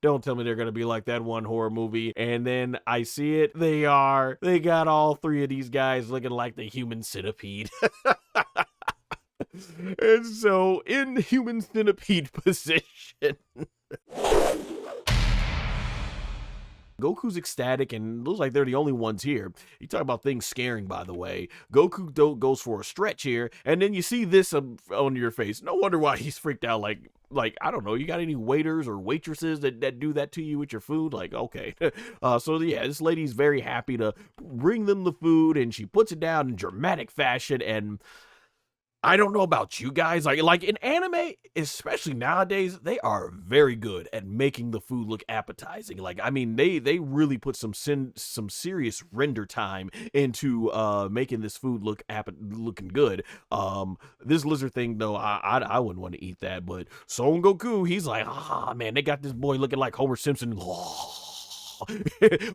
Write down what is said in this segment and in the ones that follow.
Don't tell me they're gonna be like that one horror movie. And then I see it. They are. They got all three of these guys looking like the human centipede. And so in the human centipede position, Goku's ecstatic and looks like they're the only ones here. You talk about things scaring, by the way. Goku goes for a stretch here, and then you see this on your face. No wonder why he's freaked out. Like I don't know, you got any waiters or waitresses that do that to you with your food? Like, okay. So yeah, this lady's very happy to bring them the food, and she puts it down in dramatic fashion, and I don't know about you guys, like in anime, especially nowadays, they are very good at making the food look appetizing. Like, I mean, they really put some serious render time into making this food looking good. This lizard thing though, I wouldn't want to eat that, but Son Goku, he's like, man, they got this boy looking like Homer Simpson.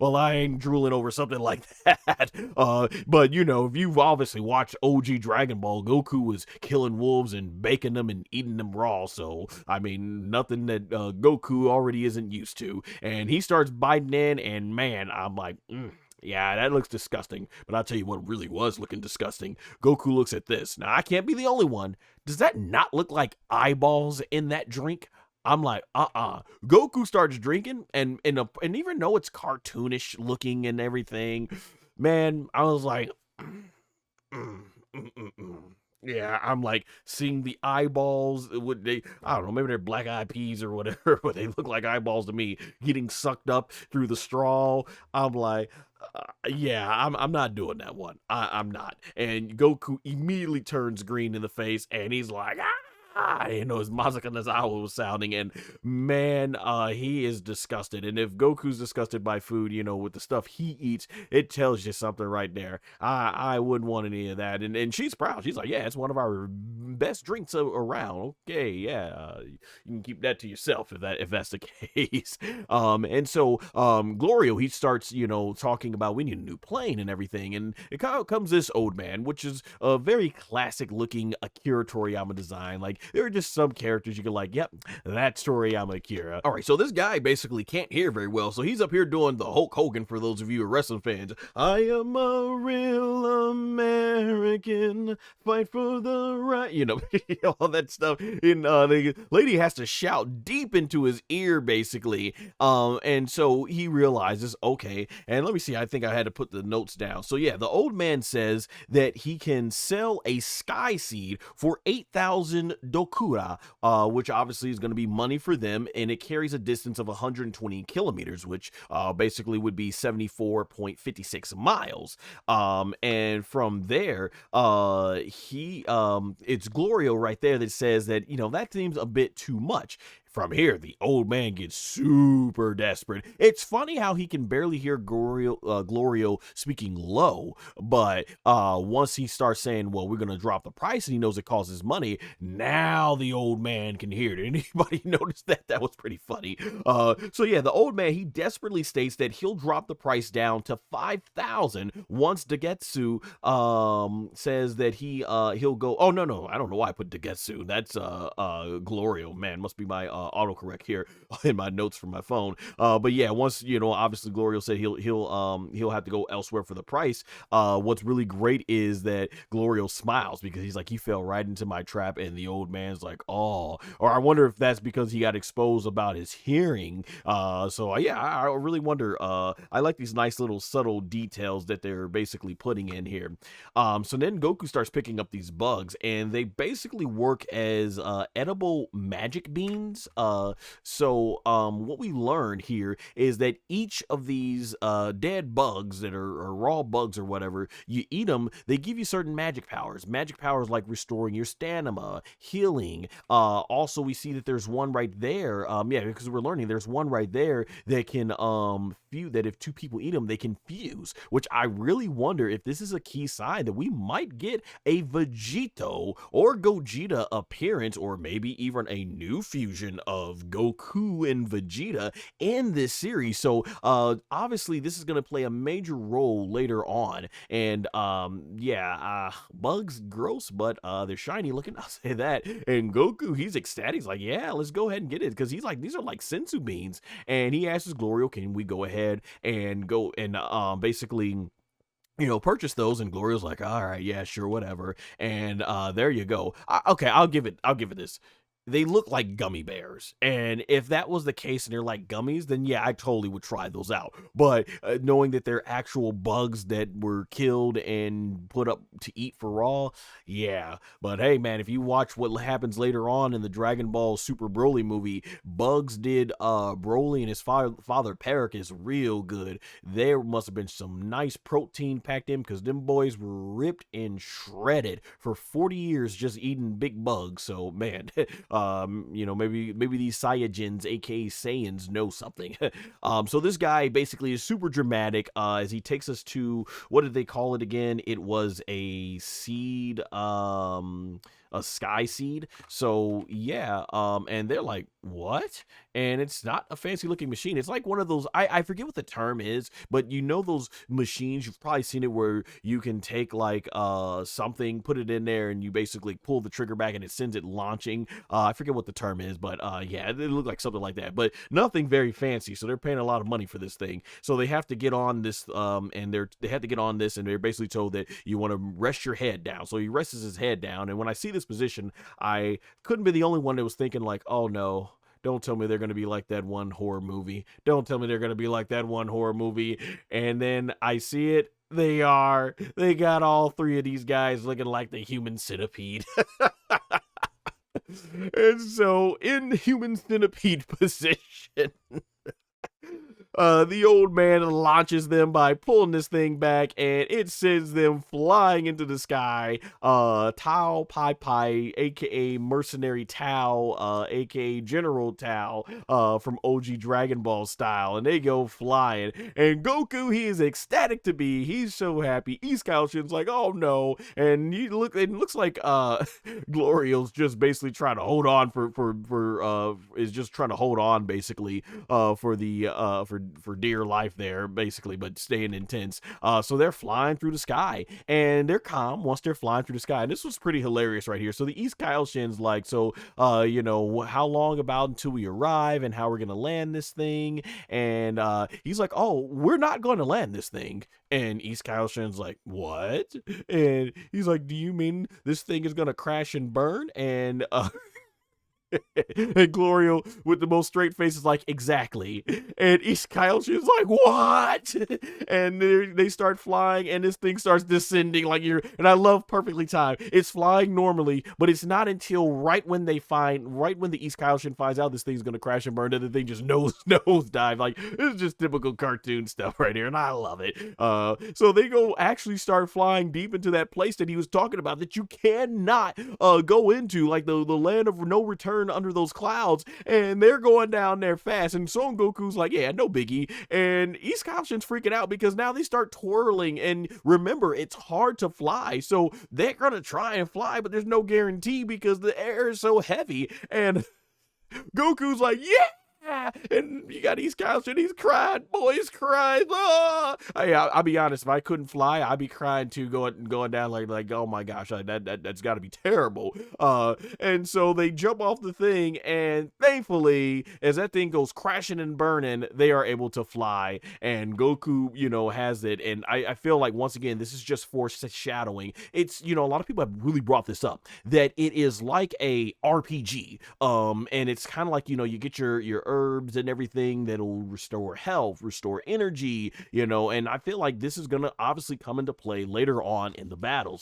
Well, I ain't drooling over something like that. But you know, if you've obviously watched OG Dragon Ball, Goku was killing wolves and baking them and eating them raw. So, I mean, nothing that Goku already isn't used to. And he starts biting in, and man, I'm like, yeah, that looks disgusting. But I'll tell you what really was looking disgusting. Goku looks at this. Now, I can't be the only one. Does that not look like eyeballs in that drink? I'm like, Goku starts drinking, and even though it's cartoonish looking and everything, man, I was like, yeah, I'm like seeing the eyeballs. Would they? I don't know. Maybe they're black eyed peas or whatever, but they look like eyeballs to me, getting sucked up through the straw. I'm like, yeah, I'm not doing that one. I'm not. And Goku immediately turns green in the face, and he's like, you know, his Mazaka Nazawa was sounding, and man, he is disgusted. And if Goku's disgusted by food, you know, with the stuff he eats, it tells you something right there. I wouldn't want any of that. And she's proud. She's like, yeah, it's one of our best drinks around. Okay, yeah, you can keep that to yourself if that's the case. And so Glorio, he starts, you know, talking about we need a new plane and everything, and it comes this old man, which is a very classic looking Akira Toriyama design. Like, there are just some characters you can like, yep, that's Toriyama Akira. All right, so this guy basically can't hear very well, so he's up here doing the Hulk Hogan for those of you who are wrestling fans. I am a real American, fight for the right, you know, all that stuff. And the lady has to shout deep into his ear, basically. And so he realizes, okay, and let me see, I think I had to put the notes down. So yeah, the old man says that he can sell a sky seed for 8,000 dokura, which obviously is going to be money for them, and it carries a distance of 120 kilometers, which basically would be 74.56 miles. And from there, it's Glorio right there that says that, you know, that seems a bit too much. From here, the old man gets super desperate. It's funny how he can barely hear Glorio speaking low, but once he starts saying, well, we're going to drop the price, and he knows it costs money, now the old man can hear it. Anybody notice that? That was pretty funny. So yeah, the old man, he desperately states that he'll drop the price down to 5,000 once Degesu says that he'll go, oh, no, I don't know why I put Degesu. That's Glorio. Man, must be my autocorrect here in my notes from my phone. But yeah, once, you know, obviously Glorio said he'll have to go elsewhere for the price. What's really great is that Glorio smiles because he's like, he fell right into my trap, and the old man's like, oh, or I wonder if that's because he got exposed about his hearing. So yeah, I really wonder. I like these nice little subtle details that they're basically putting in here. So then Goku starts picking up these bugs, and they basically work as edible magic beans. So what we learned here is that each of these dead bugs that are raw bugs or whatever, you eat them, they give you certain magic powers. Magic powers like restoring your stamina, healing. Also, we see that there's one right there. Yeah, because we're learning there's one right there that can that if two people eat them, they can fuse. Which I really wonder if this is a key sign that we might get a Vegito or Gogeta appearance, or maybe even a new fusion of Goku and Vegeta in this series. So obviously this is going to play a major role later on. And yeah, bugs gross, but they're shiny looking, I'll say that. And Goku, he's ecstatic. He's like, yeah, let's go ahead and get it, because he's like, these are like sensu beans. And he asks Glorio, can we go ahead and go and basically purchase those? And Glorio's like, all right, yeah, sure, whatever. And there you go. Okay, I'll give it this. They look like gummy bears. And if that was the case and they're like gummies, then yeah, I totally would try those out. But knowing that they're actual bugs that were killed and put up to eat for raw, yeah. But hey, man, if you watch what happens later on in the Dragon Ball Super Broly movie, Bugs did Broly and his father Paragus real good. There must have been some nice protein packed in, because them boys were ripped and shredded for 40 years just eating big bugs. So man, maybe these Saiyajins, aka Saiyans, know something. So this guy basically is super dramatic as he takes us to, what did they call it again? It was a seed, a sky seed. So yeah, and they're like, what? And it's not a fancy looking machine. It's like one of those, I forget what the term is, but those machines, you've probably seen it, where you can take like something, put it in there, and you basically pull the trigger back and it sends it launching. I forget what the term is, but yeah, it looked like something like that, but nothing very fancy. So they're paying a lot of money for this thing. So they have to get on this, and they have to get on this, and they're basically told that you want to rest your head down. So he rests his head down, and when I see this position, I couldn't be the only one that was thinking like, oh no, don't tell me they're going to be like that one horror movie. Don't tell me they're going to be like that one horror movie. And then I see it. They are. They got all three of these guys looking like the human centipede. And so in human centipede position, the old man launches them by pulling this thing back, and it sends them flying into the sky. Tao Pai Pai, aka Mercenary Tao, aka General Tao, from OG Dragon Ball style, and they go flying. And Goku, he is ecstatic to be. He's so happy. East Kaioshin's like, oh no, and it looks like Glorio's just basically trying to hold on is just trying to hold on basically for dear life there, basically, but staying intense. So they're flying through the sky, and they're calm once they're flying through the sky. And this was pretty hilarious right here. So the East Kaioshin's like, so how long about until we arrive, and how we're gonna land this thing? And he's like, oh, we're not going to land this thing. And East Kaioshin's like, what? And he's like, do you mean this thing is gonna crash and burn? And and Glorio, with the most straight face, is like, exactly. And East Kaioshin is like, what? And they start flying, and this thing starts descending like and I love perfectly timed. It's flying normally, but it's not until right when the East Kaioshin finds out this thing's gonna crash and burn that the thing just nose dive. Like, this is just typical cartoon stuff right here, and I love it. So they actually start flying deep into that place that he was talking about, that you cannot go into, like the land of no return under those clouds, and they're going down there fast. And Son Goku's like, yeah, no biggie. And East Kaioshin's freaking out because now they start twirling, and remember, it's hard to fly, so they're gonna try and fly, but there's no guarantee because the air is so heavy. And Goku's like, yeah. And you got East Kaioshin, he's crying, boys crying. Ah! I'll be honest, if I couldn't fly, I'd be crying too, going down like oh my gosh, that's got to be terrible. And so they jump off the thing, and thankfully, as that thing goes crashing and burning, they are able to fly. And Goku, has it. And I feel like, once again, this is just foreshadowing. It's, a lot of people have really brought this up, that it is like a RPG. And it's kind of like, you get your herbs and everything that'll restore health, restore energy, and I feel like this is going to obviously come into play later on in the battles.